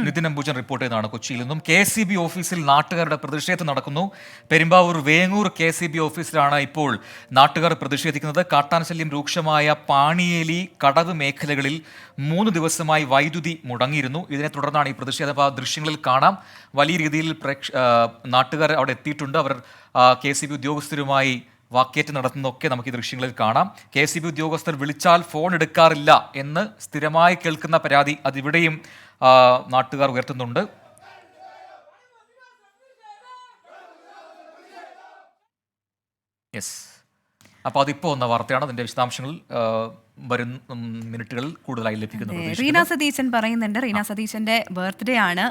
Nitin Ambujan report ചെയ്തതാണ് കൊച്ചിയിൽ നിന്നും. KCB ഓഫീസിൽ നാട്ടുകാരുടെ പ്രതിഷേധം നടക്കുന്നു. പെരുമ്പാവൂർ വേങ്ങൂർ KCB ഓഫീസിലാണ് ഇപ്പോൾ നാട്ടുകാർ പ്രതിഷേധിക്കുന്നത്. കാട്ടാനശല്യം രൂക്ഷമായ പാണിയേലി കടവ് മേഖലകളിൽ 3 ദിവസമായി വൈദ്യുതി മുടങ്ങിയിരുന്നു. ഇതിനെ തുടർന്നാണ് ഈ പ്രതിഷേധം. ആ ദൃശ്യങ്ങളിൽ കാണാം, വലിയ രീതിയിൽ നാട്ടുകാർ അവിടെ എത്തിയിട്ടുണ്ട്. അവർ KCB ഉദ്യോഗസ്ഥരുമായി വാക്കേറ്റം നടത്തുന്നതൊക്കെ നമുക്ക് ഈ ദൃശ്യങ്ങളിൽ കാണാം. KCB ഉദ്യോഗസ്ഥർ വിളിച്ചാൽ ഫോൺ എടുക്കാറില്ല എന്ന് സ്ഥിരമായി കേൾക്കുന്ന പരാതി അതിവിടെയും നാട്ടുകാർ ഉയർത്തുന്നുണ്ട്. യെസ്, അപ്പോൾ അതിപ്പോൾ വന്ന വാർത്തയാണ്. അതിന്റെ വിശദാംശങ്ങൾ വരും മിനിറ്റുകളിൽ കൂടുതലായി ലഭിക്കുന്നത്. റീന സതീശൻ പറയുന്നുണ്ട്, റീന സതീശന്റെ ബർത്ത്ഡേ ആണ്.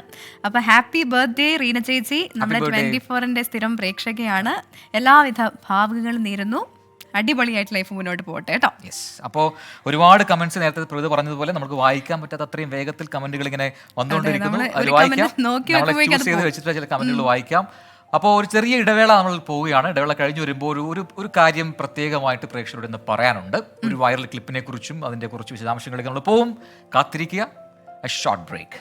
അപ്പൊ ഹാപ്പി ബർത്ത്ഡേ റീന ചേച്ചി, നമ്മുടെ 24ന്റെ സ്ഥിരം പ്രേക്ഷകയാണ്. എല്ലാവിധ ഭാവുകങ്ങളും നേരുന്നു. അടിപൊളിയായിട്ട് ലൈഫ് മുന്നോട്ട് പോകട്ടെ കേട്ടോ. യെസ്, അപ്പോൾ ഒരുപാട് കമന്റ്സ് നേരത്തെ പ്രതി പറഞ്ഞതുപോലെ നമുക്ക് വായിക്കാൻ പറ്റാത്ത അത്രയും വേഗത്തിൽ കമന്റുകൾ ഇങ്ങനെ വന്നുകൊണ്ടിരിക്കുന്നു. അത് വായിക്കാം, വെച്ചിട്ട് ചില കമന്റുകൾ വായിക്കാം. അപ്പോൾ ഒരു ചെറിയ ഇടവേള നമ്മൾ പോവുകയാണ്. ഇടവേള കഴിഞ്ഞ് വരുമ്പോൾ ഒരു കാര്യം പ്രത്യേകമായിട്ട് പ്രേക്ഷകരോട് ഇന്ന് പറയാനുണ്ട്. ഒരു വൈറൽ ക്ലിപ്പിനെ കുറിച്ചും അതിൻ്റെ കുറച്ച് വിശദാംശങ്ങളിലേക്ക് നമ്മൾ പോവും. കാത്തിരിക്കുക. A short break.